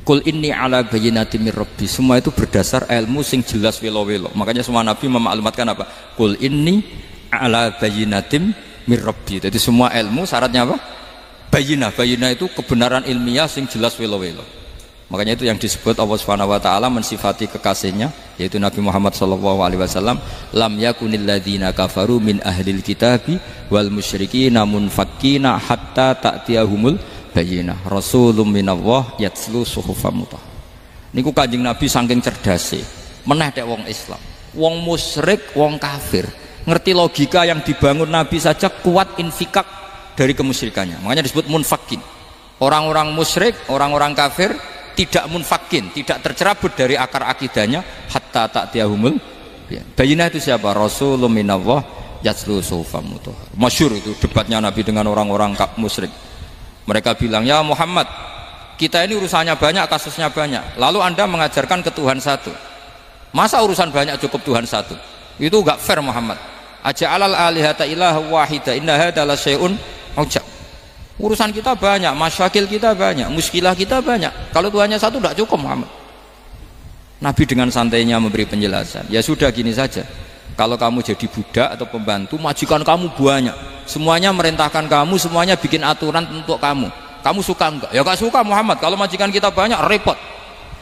[SPEAKER 2] Kul inni ala bayyinatin mir rabbi, semua itu berdasar ilmu sing jelas welo-welo. Makanya semua nabi memaklumatkan apa? Kul inni ala bayyinatin mir rabbi. Jadi semua ilmu syaratnya apa? Bayyinah. Bayyinah itu kebenaran ilmiah sing jelas welo-welo. Makanya itu yang disebut Allah Subhanahu wa taala mensifati kekasihnya yaitu Nabi Muhammad sallallahu alaihi wasallam, lam yakunil ladzina kafaru min ahlil kitabi wal musyrikina munfakkina hatta ta'tiyahumul bayyinah rasulun minallah yatslu suhufan mutahhar. Niku Kanjeng Nabi saking cerdase meneh tek wong Islam, wong musyrik, wong kafir ngerti logika yang dibangun Nabi saja kuat infikak dari kemusyrikannya. Makanya disebut munfakin. Orang-orang musyrik, orang-orang kafir tidak munfakin, tidak tercerabut dari akar akidahnya hatta ta'tiyahumul bayyinah. Itu siapa? Rasulun minallah yatslu suhufan mutahhar. Masyhur itu debatnya Nabi dengan orang-orang musyrik. Mereka bilang, ya Muhammad, kita ini urusannya banyak, kasusnya banyak. Lalu Anda mengajarkan ke Tuhan satu. Masa urusan banyak cukup Tuhan satu? Itu enggak fair Muhammad. Aja'alal alihata ilaha wahida inna hadza la syai'un ujab. Urusan kita banyak, masyakil kita banyak, muskilah kita banyak. Kalau Tuhannya satu enggak cukup Muhammad. Nabi dengan santainya memberi penjelasan. Ya sudah gini saja. Kalau kamu jadi budak atau pembantu, majikan kamu banyak, semuanya merintahkan kamu, semuanya bikin aturan untuk kamu. Kamu suka enggak? Ya enggak suka Muhammad. Kalau majikan kita banyak repot.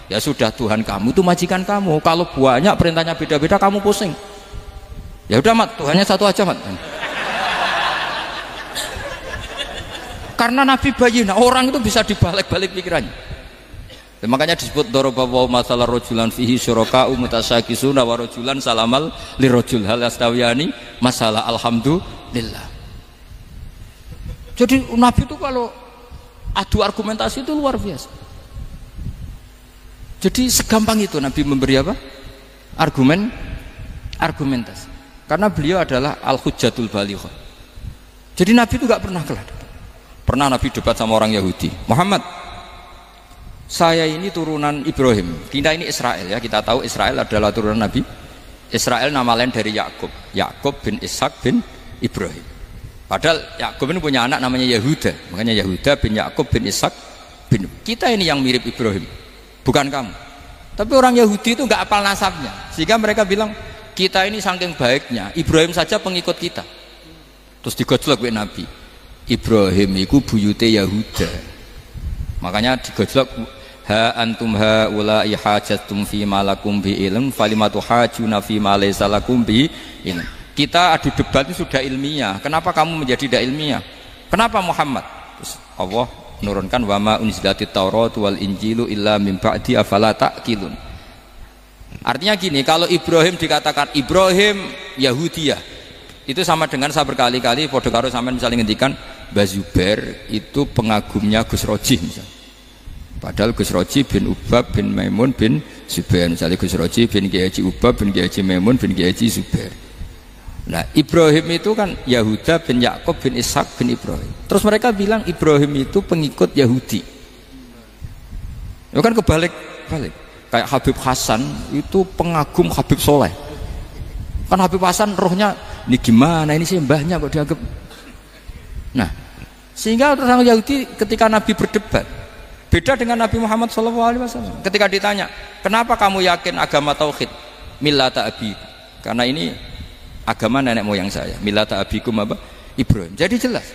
[SPEAKER 2] Ya sudah, Tuhan kamu itu majikan kamu. Kalau banyak perintahnya beda-beda, kamu pusing. Ya udah Mat, Tuhannya satu aja Mat. Karena Nabi bayyinah, orang itu bisa dibalik-balik pikirannya. Makanya disebut daraballahu masalah rajulan fihi syuraka mutasyakisuna wa rajulan salamal lirajul hal astawiyani masalah alhamdulillah. Jadi Nabi itu kalau adu argumentasi itu luar biasa. Jadi segampang itu Nabi memberi apa? Argumentasi. Karena beliau adalah al-hujjatul balighah. Jadi Nabi itu gak pernah kalah. Pernah Nabi debat sama orang Yahudi. Muhammad, saya ini turunan Ibrahim, kita ini Israel ya, kita tahu Israel adalah turunan Nabi. Israel nama lain dari Yakub, Yakub bin Ishak bin Ibrahim. Padahal Yakub ini punya anak namanya Yahuda, makanya Yahuda bin Yakub bin Ishak bin. Kita ini yang mirip Ibrahim, bukan kamu. Tapi orang Yahudi itu nggak apal nasabnya, sehingga mereka bilang kita ini saking baiknya, Ibrahim saja pengikut kita. Terus digojlok oleh Nabi, Ibrahim itu buyute Yahuda. Makanya digojlok, ha antum ha ulai hajatum fi malakum bi ilm falimatu hajuna fi ma laysa lakum bi ilm. Kita adu debat itu sudah ilmiah, kenapa kamu menjadi tidak ilmiah? Kenapa Muhammad? Terus Allah nurunkan wama unzilatit Taurat wal Injilu illa mim ba'di afala ta'qilun. Artinya gini, kalau Ibrahim dikatakan Ibrahim Yahudiyah, itu sama dengan saya berkali-kali podo karo sampean misalnya ngendikan Mbah Zubair itu pengagumnya Gus Roji misalnya. Padahal Gus Roji bin Ubab bin Maimun bin Zubair, misalnya Gus Roji bin Kiai Haji Ubab bin Kiai Haji Maimun bin Kiai Haji Zubair. Nah Ibrahim itu kan Yahuda bin Yakub bin Ishak bin Ibrahim. Terus mereka bilang Ibrahim itu pengikut Yahudi. Itu kan kebalik-balik. Kayak Habib Hasan itu pengagum Habib Soleh. Kan Habib Hasan rohnya ini gimana ini sih mbahnya kok dianggap. Nah sehingga orang Yahudi ketika Nabi berdebat beda dengan Nabi Muhammad SAW. Ketika ditanya kenapa kamu yakin agama tauhid millata abi, karena ini agama nenek moyang saya, millata abikum apa? Ibrahim. Jadi jelas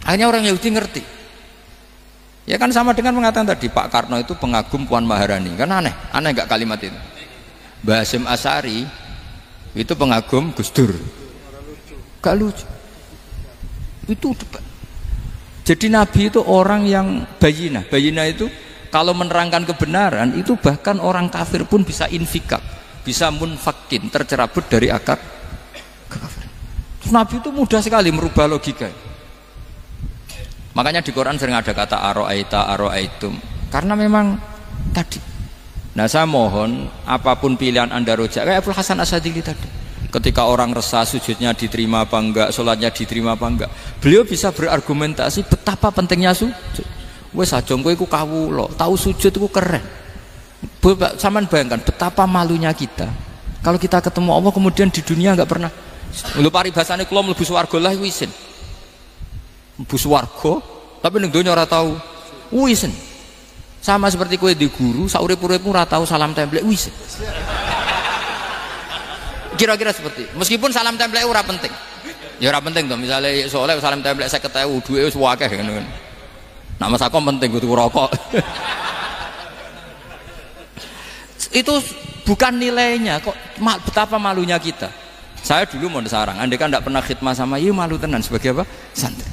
[SPEAKER 2] akhirnya orang Yahudi ngerti. Ya kan sama dengan mengatakan tadi Pak Karno itu pengagum Puan Maharani, kan aneh nggak kalimat itu. Mbah Hasyim Asy'ari itu pengagum Gus Dur, gak lucu itu debat. Jadi Nabi itu orang yang bayinah itu kalau menerangkan kebenaran itu bahkan orang kafir pun bisa infikak, bisa munfakin, tercerabut dari akar kekafiran. Nabi itu mudah sekali merubah logika. Makanya di Quran sering ada kata aro'aitum, karena memang tadi. Nah saya mohon apapun pilihan anda rojak kayak Abdul Hasan Asyadili tadi, ketika orang resah sujudnya diterima apa enggak, sholatnya diterima apa enggak, beliau bisa berargumentasi betapa pentingnya sujud. Wes aja kowe iku kawula, tahu sujud itu keren. Saman bayangkan betapa malunya kita kalau kita ketemu Allah kemudian di dunia enggak pernah. Lho paribasane kula mlebu swarga lah wisin. Mlebu swarga tapi ning donya ora tahu wisin. Sama seperti kowe di guru saurip-uripmu ora tahu salam templek wisin. Kira-kira seperti meskipun salam template ora penting ya ora penting tuh, misalnya soalnya salam template 50.000 duwe wis akeh ngono kan. Nama sakom penting kudu rokok. Itu bukan nilainya kok, betapa malunya kita. Saya dulu mau sarang, andai kan tidak pernah khidmah sama iya malu tenan sebagai apa? Santri.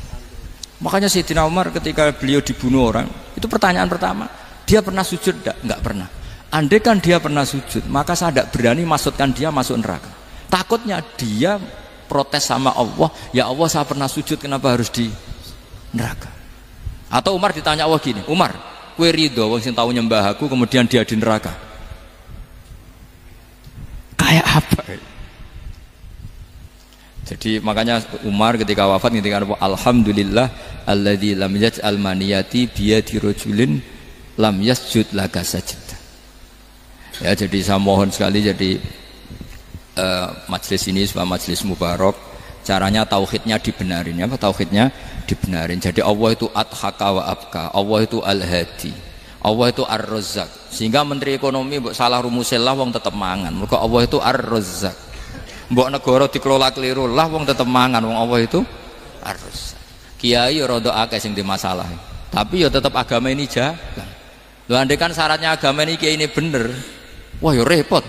[SPEAKER 2] Makanya Sayyidina Umar ketika beliau dibunuh orang, itu pertanyaan pertama, dia pernah sujud enggak pernah. Andai kan dia pernah sujud, maka saya tidak berani masukkan dia masuk neraka. Takutnya dia protes sama Allah, ya Allah saya pernah sujud kenapa harus di neraka. Atau Umar ditanya Allah gini, Umar kue ridho wong sing tahu nyembah aku kemudian dia di neraka, kayak apa? Jadi makanya Umar ketika wafat ketika alhamdulillah alladzi lam yaj'al maniyati biyadi rajulin lam yasjud laka sajda. Ya jadi saya mohon sekali jadi majelis ini sebuah majelis mubarak, caranya tauhidnya dibenarin ya, tauhidnya dibenarin. Jadi Allah itu adhaka wa abka, Allah itu al-hadi, Allah itu ar-razzaq. Sehingga menteri ekonomi mbok salah rumusillah wong tetep mangan. Mergo Allah itu ar-razzaq. Mbok negara dikelola keliru lah wong tetep mangan, wong Allah itu ar-razzaq. Kiai rada akeh sing di masalah. Tapi ya tetep agama ini jaga. Lho andai kan syaratnya agama ini kiai ini bener, wah ya repot.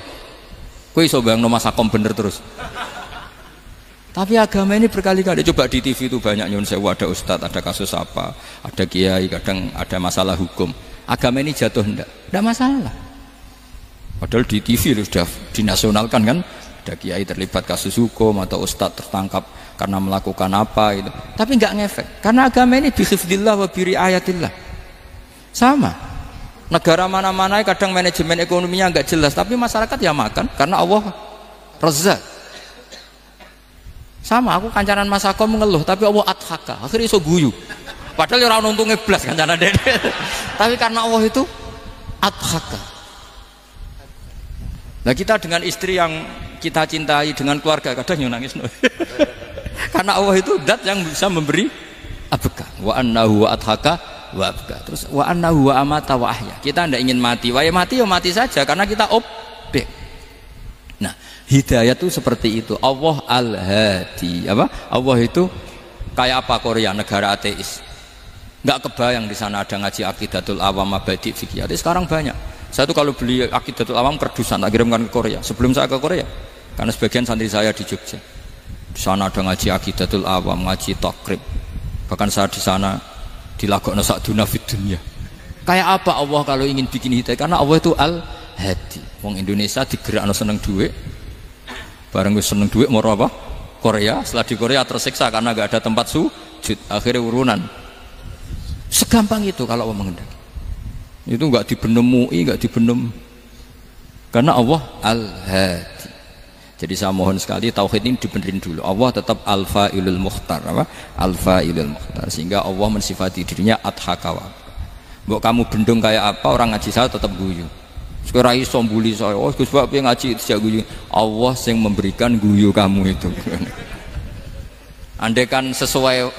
[SPEAKER 2] Kowe iso bayangno masakom bener terus. Tapi agama ini berkali-kali coba di TV itu banyak nyun sewu, ada ustadz, ada kasus apa, ada kiai, kadang ada masalah hukum. Agama ini jatuh enggak masalah. Padahal di TV sudah dinasionalkan kan, ada kiai terlibat kasus hukum atau ustadz tertangkap karena melakukan apa itu. Tapi enggak ngefek karena agama ini bihifdillah wa biriayatillah. Sama. Negara mana-mana kadang manajemen ekonominya enggak jelas, tapi masyarakat ya makan karena Allah Razzaq. Sama aku kancanan Mas Ako mengeluh tapi Allah adhaka, akhirnya iso guyu. Padahal orang untungnya blas kancanan dede. Tapi karena Allah itu adhaka. Nah kita dengan istri yang kita cintai, dengan keluarga kadang yang nangis. Karena Allah itu zat yang bisa memberi abka. Wa annahu wa adhaka wa abka. Terus wa annahu wa amata wa ahya. Kita tidak ingin mati. Wah ya mati saja karena kita objek. Nah, hidayah itu seperti itu. Allah al-hadi. Apa? Allah itu kayak apa Korea, negara ateis. Enggak kebayang di sana ada ngaji Aqidatul Awam, Mabadi' Fikih. Sekarang banyak. Saya tuh kalau beli Aqidatul Awam kerdusan tak kirimkan ke Korea. Sebelum saya ke Korea, karena sebagian santri saya di Jogja. Di sana ada ngaji Aqidatul Awam, ngaji Takrib. Bahkan saya di sana dilakokno sak dunya fid dunya. Kayak apa Allah kalau ingin bikin hidayah? Karena Allah itu Al-Hadi. Wong Indonesia digerakno seneng duit. Bareng wis seneng duit moro apa? Korea, setelah di Korea tersiksa karena gak ada tempat sujud, akhirnya urunan. Segampang itu kalau Allah menghendaki. Itu enggak dibenem MUI, enggak dibenem. Karena Allah Al-Hadi. Jadi saya mohon sekali tauhid ini dibenerin dulu. Allah tetap Al-Fa'ilul Mukhtar, apa? Al-Fa'ilul Mukhtar. Sehingga Allah mensifati dirinya Ad-Hakawa. Mbok kamu bendung kayak apa, orang ngaji saya tetap guyu. Sekarang iso mbuli saya, oh Gus Bab ngaji itu guyu. Allah yang memberikan guyu kamu itu. Andai kan sesuai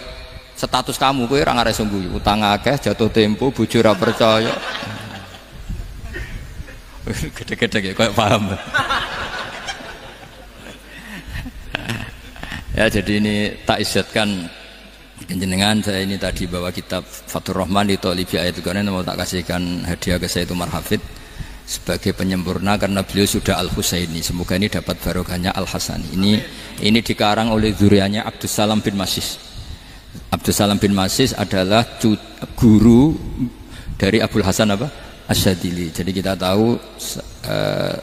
[SPEAKER 2] status kamu, kowe ora ngarep guyu. Utang akeh, jatuh tempo, bojo ora percaya. Gede-gede kayak paham. Ya jadi ini tak isyatkan jenengan, saya ini tadi bawa kitab Fathur Rahman di Thalibi Ayatul Quran, mau tak kasihkan hadiah ke saya itu Marhafid sebagai penyempurna karena beliau sudah Al-Husaini. Semoga ini dapat barokahnya Al-Hasani. Ini dikarang oleh zurianya Abdus Salam bin Masis. Abdus Salam bin Masis adalah guru dari Abul Hasan apa? Asyadili. Jadi kita tahu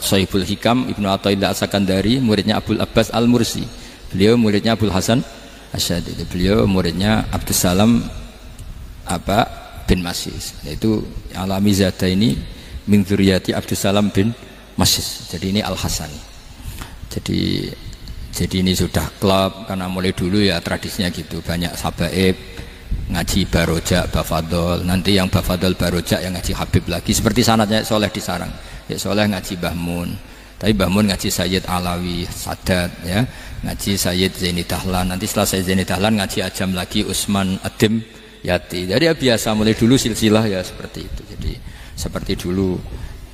[SPEAKER 2] Sahibul Hikam Ibnu Athaillah As-Sakandari muridnya Abul Abbas Al-Mursi. Beliau muridnya Abul Hasan Asyadili. Beliau muridnya Abdus Salam bin Masis. Yaitu Alami Zada ini min dzurriyyati Abdus Salam bin Masis. Jadi ini Al-Hasani. Jadi ini sudah klub karena mulai dulu ya tradisinya gitu. Banyak sabaib ngaji barojak, bafadol. Nanti yang bafadol barojak yang ngaji Habib lagi. Seperti sanadnya Soleh di Sarang. Ya Soleh ngaji Mbah Mun. Tapi Mbah Mun ngaji Sayyid Alawi Sadat ya. Ngaji Sayyid Zaini Dahlan. Nanti setelah Sayyid Zaini Dahlan ngaji Ajam lagi Usman Adim Yati. Jadi ya biasa mulai dulu silsilah ya seperti itu. Jadi seperti dulu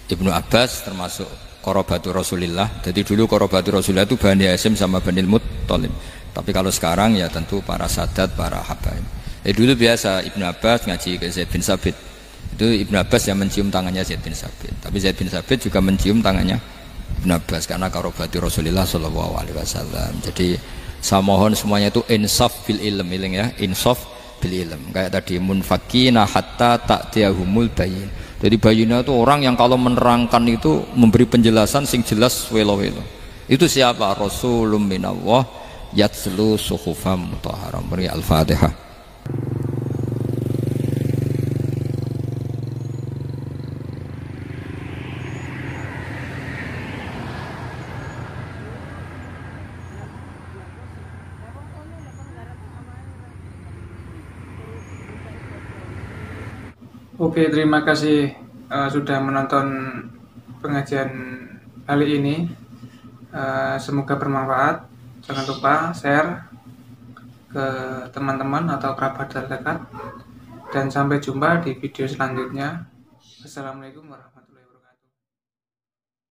[SPEAKER 2] Ibnu Abbas termasuk Qorobatul Rasulillah. Jadi dulu Qorobatul Rasulillah itu Bani Hasyim sama Bani Muttalib. Tapi kalau sekarang ya tentu para sadat, para habaib. Dulu biasa Ibnu Abbas ngaji ke Zaid bin Sabit. Itu Ibnu Abbas yang mencium tangannya Zaid bin Sabit. Tapi Zaid bin Sabit juga mencium tangannya Ibnu Abbas karena Qorobatul Rasulillah sallallahu alaihi wasallam. Jadi saya mohon semuanya itu insaf bil ilm, ya, insaf bil ilm. Kayak tadi munfakina hatta ta'tiyahumul bayin. Jadi bayina itu orang yang kalau menerangkan itu memberi penjelasan sing jelas welo-welo. Itu siapa? Rasulun minallah yatslu suhufam mutahharah. Beri Al-Fatihah.
[SPEAKER 1] Oke, terima kasih sudah menonton pengajian kali ini. Semoga bermanfaat. Jangan lupa share ke teman-teman atau kerabat terdekat. Dan sampai jumpa di video selanjutnya. Assalamualaikum warahmatullahi wabarakatuh.